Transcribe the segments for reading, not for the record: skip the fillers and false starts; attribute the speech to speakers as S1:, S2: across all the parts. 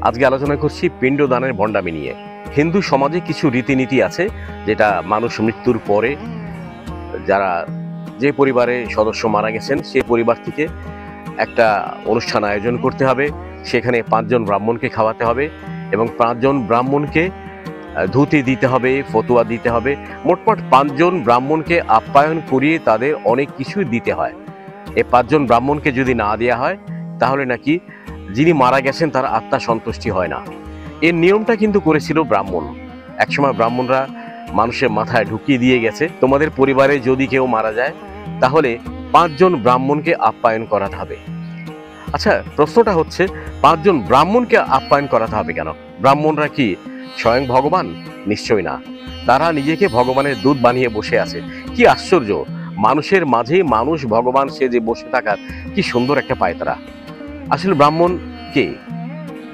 S1: আজকে আলোচনা করছি পিণ্ডদানের ভণ্ডামি নিয়ে। হিন্দু সমাজে কিছু রীতিনীতি আছে যেটা মানুষ মৃত্যুর পরে যারা যে পরিবারে সদস্য মারা গেছেন সেই পরিবার থেকে একটা অনুষ্ঠান আয়োজন করতে হবে। সেখানে 5 জন ব্রাহ্মণকে খাওয়াতে হবে এবং 5 জন ব্রাহ্মণকে ধুতি দিতে হবে, ফতুয়া দিতে হবে। মোটমাট 5 জন ব্রাহ্মণকে আপ্যায়ন করিয়ে তাদের অনেক কিছু দিতে হয়। এই 5 জন ব্রাহ্মণকে যদি না দেওয়া হয় তাহলে নাকি যিনি মারা গেছেন তার আত্মা সন্তুষ্টি হয় না। এর নিয়মটা কিন্তু করেছিল ব্রাহ্মণ। একসময় ব্রাহ্মণরা মানুষের মাথায় ঢুকিয়ে দিয়ে গেছে, তোমাদের পরিবারে যদি কেউ মারা যায় তাহলে 5 জন ব্রাহ্মণকে আপ্যায়ন করাতে হবে। আচ্ছা, প্রশ্নটা হচ্ছে 5 জন ব্রাহ্মণকে আপ্যায়ন করাতে হবে কেন? ব্রাহ্মণরা কি স্বয়ং ভগবান? নিশ্চয়ই না। তারা নিজেকে ভগবানের দূত বানিয়ে বসে আছে। কি আশ্চর্য! মানুষের মাঝে মানুষ ভগবান সেজে বসে থাকার কি সুন্দর একটা পায়তারা। আসলে ব্রাহ্মণ কে?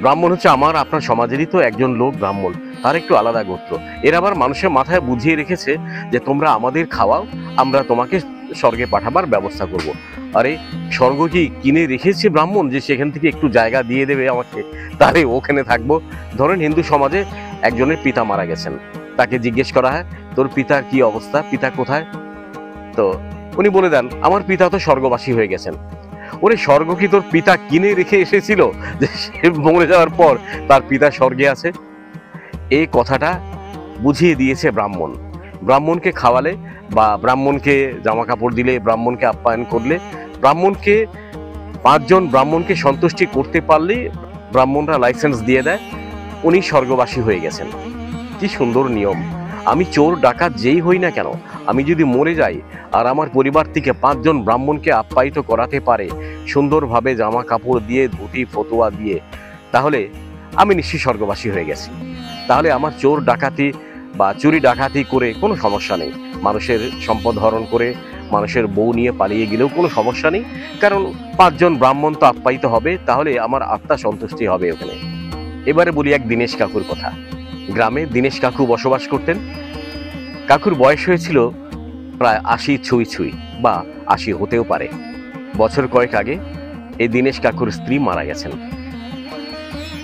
S1: ব্রাহ্মণ হচ্ছে আমার আপনার সমাজেরই তো একজন লোক ব্রাহ্মণ, তার একটু আলাদা গোত্র। এর আবার মানুষের মাথায় বুঝিয়ে রেখেছে যে তোমরা আমাদের খাওয়াও, আমরা তোমাকে স্বর্গে পাঠাবার ব্যবস্থা করব। আরে স্বর্গ কি কিনে রেখেছে ব্রাহ্মণ যে সেখান থেকে একটু জায়গা দিয়ে দেবে আমাকে, তাহলে ওখানে থাকবো? ধরেন হিন্দু সমাজে একজনের পিতা মারা গেছেন, তাকে জিজ্ঞেস করা হয় তোর পিতার কি অবস্থা, পিতা কোথায়? তো উনি বলে দেন আমার পিতা তো স্বর্গবাসী হয়ে গেছেন। ওরে, স্বর্গ কি তোর পিতা কিনে রেখে এসেছিল যে সে মরে যাওয়ার পর তার পিতা স্বর্গে আছে? এই কথাটা বুঝিয়ে দিয়েছে ব্রাহ্মণ। ব্রাহ্মণকে খাওয়ালে বা ব্রাহ্মণকে জামা কাপড় দিলে, ব্রাহ্মণকে আপ্যায়ন করলে, ব্রাহ্মণকে 5 জন ব্রাহ্মণকে সন্তুষ্টি করতে পারলেই ব্রাহ্মণরা লাইসেন্স দিয়ে দেয় উনি স্বর্গবাসী হয়ে গেছেন। কি সুন্দর নিয়ম! আমি চোর ডাকাত যেই হই না কেন, আমি যদি মরে যাই আর আমার পরিবার থেকে 5 জন ব্রাহ্মণকে আপ্যায়িত করাতে পারে সুন্দরভাবে জামা কাপড় দিয়ে, ধুতি ফতুয়া দিয়ে, তাহলে আমি নিশ্চয়ই স্বর্গবাসী হয়ে গেছি। তাহলে আমার চোর ডাকাতি বা চুরি ডাকাতি করে কোনো সমস্যা নেই, মানুষের সম্পদ হরণ করে মানুষের বউ নিয়ে পালিয়ে গেলেও কোনো সমস্যা নেই, কারণ 5 জন ব্রাহ্মণ তো আপ্যায়িত হবে, তাহলে আমার আত্মা সন্তুষ্টি হবে ওখানে। এবারে বলি এক দীনেশ কাকুর কথা। গ্রামে দীনেশ কাকু বসবাস করতেন। কাকুর বয়স হয়েছিল প্রায় 80 ছুঁই ছুঁই বা 80 হতেও পারে। বছর কয়েক আগে এই দীনেশ কাকুর স্ত্রী মারা গেছেন।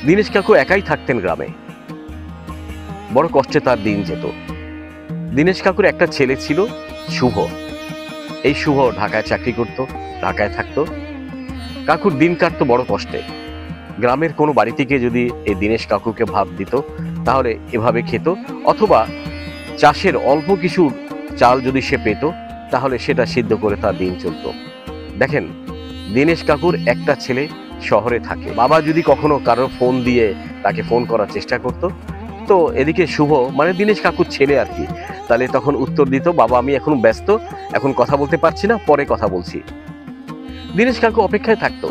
S1: দীনেশ কাকু একাই থাকতেন গ্রামে। বড় কষ্টে তার দিন যেত। দীনেশ কাকুর একটা ছেলে ছিল শুভ। এই শুভ ঢাকায় চাকরি করত, ঢাকায় থাকতো। কাকুর দিন কাটতো বড় কষ্টে। গ্রামের কোনো বাড়ি থেকে যদি এই দীনেশ কাকুকে ভাত দিত তাহলে এভাবে খেত, অথবা চাষের অল্প কিছু চাল যদি সে পেত তাহলে সেটা সিদ্ধ করে তার দিন চলত। দেখেন, দীনেশ কাকুর একটা ছেলে শহরে থাকে। বাবা যদি কখনো কারো ফোন দিয়ে তাকে ফোন করার চেষ্টা করত, তো এদিকে শুভ মানে দীনেশ কাকুর ছেলে আর কি, তাহলে তখন উত্তর দিত, বাবা আমি এখন ব্যস্ত, এখন কথা বলতে পারছি না, পরে কথা বলছি। দীনেশ কাকু অপেক্ষায় থাকতো,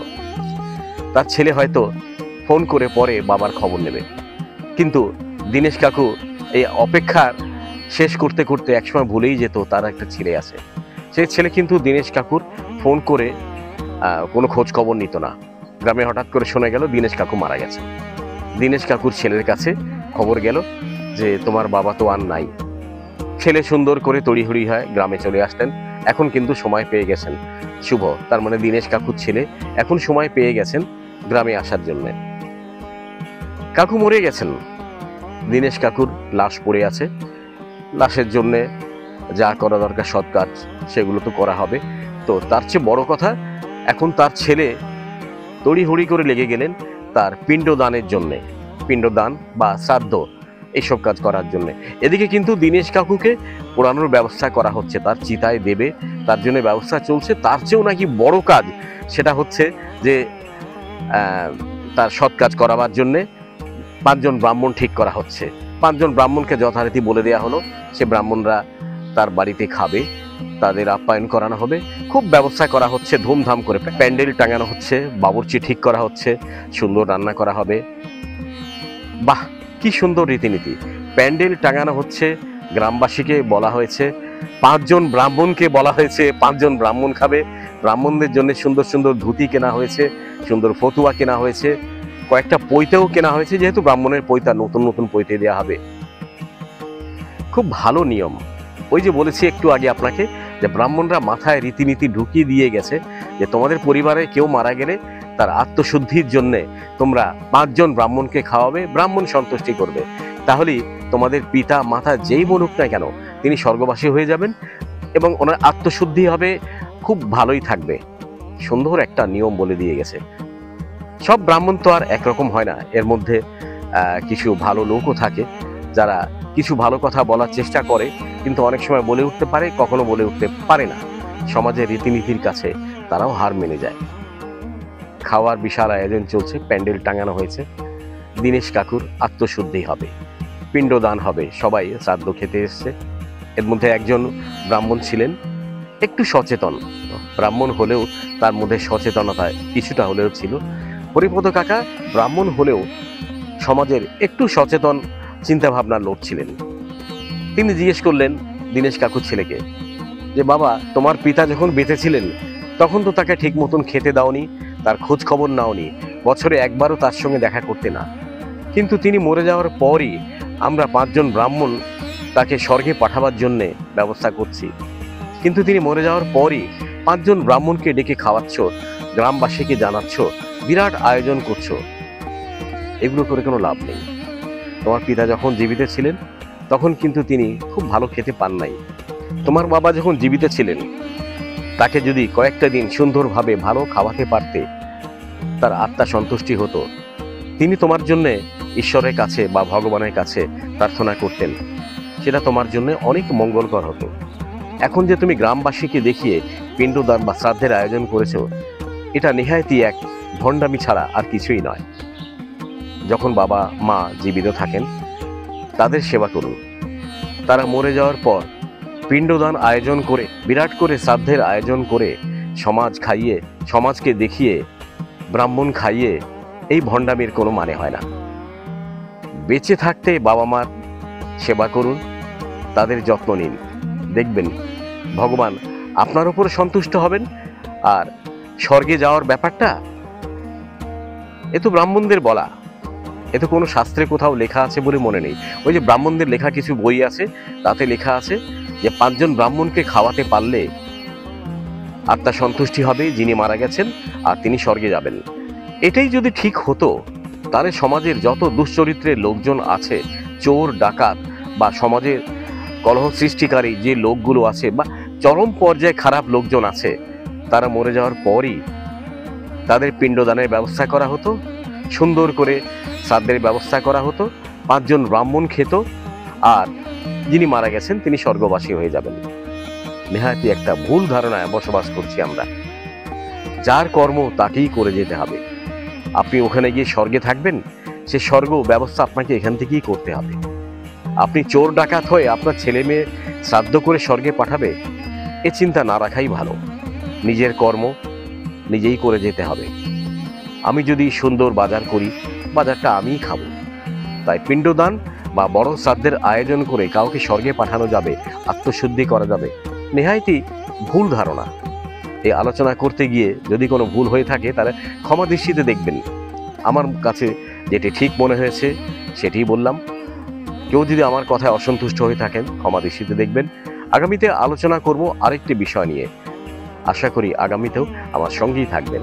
S1: তার ছেলে হয়তো ফোন করে পরে বাবার খবর নেবে। কিন্তু দীনেশ কাকু এই অপেক্ষার শেষ করতে করতে একসময় ভুলেই যেত তার একটা ছেলে আছে। সেই ছেলে কিন্তু দীনেশ কাকুর ফোন করে কোনো খোঁজ খবর নিত না। গ্রামে হঠাৎ করে শোনা গেল দীনেশ কাকু মারা গেছে। দীনেশ কাকুর ছেলের কাছে খবর গেল যে তোমার বাবা তো আর নাই। ছেলে সুন্দর করে তড়িহড়ি হয় গ্রামে চলে আসতেন। এখন কিন্তু সময় পেয়ে গেছেন শুভ, তার মানে দীনেশ কাকুর ছেলে এখন সময় পেয়ে গেছেন গ্রামে আসার জন্য। কাকু মরে গেছেন, দীনেশ কাকুর লাশ পড়ে আছে। লাশের জন্য যা করা দরকার সৎ কাজ সেগুলো তো করা হবে। তো তার চেয়ে বড় কথা, এখন তার ছেলে তড়িহড়ি করে লেগে গেলেন তার পিণ্ডদানের জন্যে, পিণ্ডদান বা শ্রাদ্ধ এইসব কাজ করার জন্য। এদিকে কিন্তু দীনেশ কাকুকে পোড়ানোর ব্যবস্থা করা হচ্ছে, তার চিতায় দেবে তার জন্য ব্যবস্থা চলছে। তার চেয়েও নাকি বড় কাজ সেটা হচ্ছে যে তার সৎ কাজ করাবার জন্যে 5 জন ব্রাহ্মণ ঠিক করা হচ্ছে। 5 জন ব্রাহ্মণকে যথারীতি বলে দেওয়া হলো, সে ব্রাহ্মণরা তার বাড়িতে খাবে, তাদের আপ্যায়ন করানো হবে। খুব ব্যবস্থা করা হচ্ছে ধুমধাম করে, প্যান্ডেল টাঙানো হচ্ছে, বাবুর্চি ঠিক করা হচ্ছে, সুন্দর রান্না করা হবে। বাহ, কি সুন্দর রীতিনীতি! প্যান্ডেল টাঙানো হচ্ছে, গ্রামবাসীকে বলা হয়েছে, 5 জন ব্রাহ্মণকে বলা হয়েছে 5 জন ব্রাহ্মণ খাবে। ব্রাহ্মণদের জন্য সুন্দর সুন্দর ধুতি কেনা হয়েছে, সুন্দর ফতুয়া কেনা হয়েছে, কয়েকটা পৈতেও কেনা হয়েছে, যেহেতু ব্রাহ্মণের পৈতা নতুন নতুন পৈতে দেওয়া হবে। খুব ভালো নিয়ম। ওই যে বলেছি একটু আগে আপনাকে যে ব্রাহ্মণরা মাথায় রীতিনীতি ঢুকিয়ে দিয়ে গেছে যে তোমাদের পরিবারে কেউ মারা গেলে তার আত্মশুদ্ধির জন্যে তোমরা 5 জন ব্রাহ্মণকে খাওয়াবে, ব্রাহ্মণ সন্তুষ্টি করবে। তাহলেই তোমাদের পিতা মাতা যেই বলুক না কেন তিনি স্বর্গবাসী হয়ে যাবেন এবং ওনার আত্মশুদ্ধি হবে, খুব ভালোই থাকবে। সুন্দর একটা নিয়ম বলে দিয়ে গেছে। সব ব্রাহ্মণ তো আর একরকম হয় না, এর মধ্যে কিছু ভালো লোকও থাকে যারা কিছু ভালো কথা বলার চেষ্টা করে, কিন্তু অনেক সময় বলে উঠতে পারে, কখনো বলে উঠতে পারে না। সমাজের রীতিনীতির কাছে তারাও হার মেনে যায়। খাওয়ার বিশাল আয়োজন চলছে, প্যান্ডেল টাঙানো হয়েছে। দীনেশ কাকুর আত্মশুদ্ধি হবে, পিণ্ডদান হবে, সবাই শ্রাদ্ধ খেতে এসছে। এর মধ্যে একজন ব্রাহ্মণ ছিলেন একটু সচেতন, ব্রাহ্মণ হলেও তার মধ্যে সচেতনতা কিছুটা হলেও ছিল। হরিপদ কাকা ব্রাহ্মণ হলেও সমাজের একটু সচেতন চিন্তা ভাবনার লোক ছিলেন। তিনি জিজ্ঞেস করলেন দীনেশ কাকুর ছেলেকে যে, বাবা, তোমার পিতা যখন বেঁচে ছিলেন তখন তো তাকে ঠিক মতন খেতে দাওনি, তার খোঁজ খবর নাওনি, বছরে একবারও তার সঙ্গে দেখা করতে না, কিন্তু তিনি মরে যাওয়ার পরই আমরা 5 জন ব্রাহ্মণ তাকে স্বর্গে পাঠাবার জন্যে ব্যবস্থা করছি, কিন্তু তিনি মরে যাওয়ার পরই 5 জন ব্রাহ্মণকে ডেকে খাওয়াচ্ছ, গ্রামবাসীকে জানাচ্ছ, বিরাট আয়োজন করছো। এগুলো করে কোনো লাভ নেই। তোমার পিতা যখন জীবিত ছিলেন তখন কিন্তু তিনি খুব ভালো খেতে পান নাই। তোমার বাবা যখন জীবিত ছিলেন তাকে যদি কয়েকটা দিন সুন্দরভাবে ভালো খাওয়াতে পারতে, তার আত্মা সন্তুষ্টি হতো, তিনি তোমার জন্য ঈশ্বরের কাছে বা ভগবানের কাছে প্রার্থনা করতেন, সেটা তোমার জন্য অনেক মঙ্গলকর হতো। এখন যে তুমি গ্রামবাসীকে দেখিয়ে পিণ্ডদান বা শ্রাদ্ধের আয়োজন করেছো, এটা নেহায়তই এক ভণ্ডামি ছাড়া আর কিছুই নয়। যখন বাবা মা জীবিত থাকেন তাদের সেবা করুন, তারা মরে যাওয়ার পর পিণ্ডদান আয়োজন করে, বিরাট করে শ্রাদ্ধের আয়োজন করে, সমাজ খাইয়ে, সমাজকে দেখিয়ে, ব্রাহ্মণ খাইয়ে এই ভণ্ডামির কোনো মানে হয় না। বেঁচে থাকতে বাবা মার সেবা করুন, তাদের যত্ন নিন, দেখবেন ভগবান আপনার উপর সন্তুষ্ট হবেন। আর স্বর্গে যাওয়ার ব্যাপারটা এ তো ব্রাহ্মণদের বলা, এ তো কোনো শাস্ত্রে কোথাও লেখা আছে বলে মনে নেই। ওই যে ব্রাহ্মণদের লেখা কিছু বই আছে, তাতে লেখা আছে যে 5 জন ব্রাহ্মণকে খাওয়াতে পারলে আত্মা সন্তুষ্টি হবে, যিনি মারা গেছেন, আর তিনি স্বর্গে যাবেন। এটাই যদি ঠিক হতো তাহলে সমাজের যত দুশ্চরিত্রের লোকজন আছে, চোর ডাকাত বা সমাজের কলহ সৃষ্টিকারী যে লোকগুলো আছে বা চরম পর্যায়ে খারাপ লোকজন আছে, তারা মরে যাওয়ার পরই তাদের পিণ্ডদানের ব্যবস্থা করা হতো, সুন্দর করে শ্রাদ্ধের ব্যবস্থা করা হতো, 5 জন ব্রাহ্মণ খেত, আর যিনি মারা গেছেন তিনি স্বর্গবাসী হয়ে যাবেন। নেহাতি একটা ভুল ধারণায় বসবাস করছি আমরা। যার কর্ম তাকেই করে যেতে হবে। আপনি ওখানে গিয়ে স্বর্গে থাকবেন, সে স্বর্গ ব্যবস্থা আপনাকে এখান থেকেই করতে হবে। আপনি চোর ডাকাত হয়ে আপনার ছেলে মেয়ে শ্রাদ্ধ করে স্বর্গে পাঠাবে, এ চিন্তা না রাখাই ভালো। নিজের কর্ম নিজেই করে যেতে হবে। আমি যদি সুন্দর বাজার করি, বাজারটা আমিই খাবো। তাই পিণ্ডদান বা বড় শ্রাদ্ধের আয়োজন করে কাউকে স্বর্গে পাঠানো যাবে, আত্মশুদ্ধি করা যাবে, নেহায়তই ভুল ধারণা। এই আলোচনা করতে গিয়ে যদি কোনো ভুল হয়ে থাকে তাহলে ক্ষমা দৃষ্টিতে দেখবেন। আমার কাছে যেটি ঠিক মনে হয়েছে সেটিই বললাম। কেউ যদি আমার কথায় অসন্তুষ্ট হয়ে থাকেন ক্ষমা দৃষ্টিতে দেখবেন। আগামীতে আলোচনা করব আরেকটি বিষয় নিয়ে। আশা করি আগামীতেও আমার সঙ্গেই থাকবেন।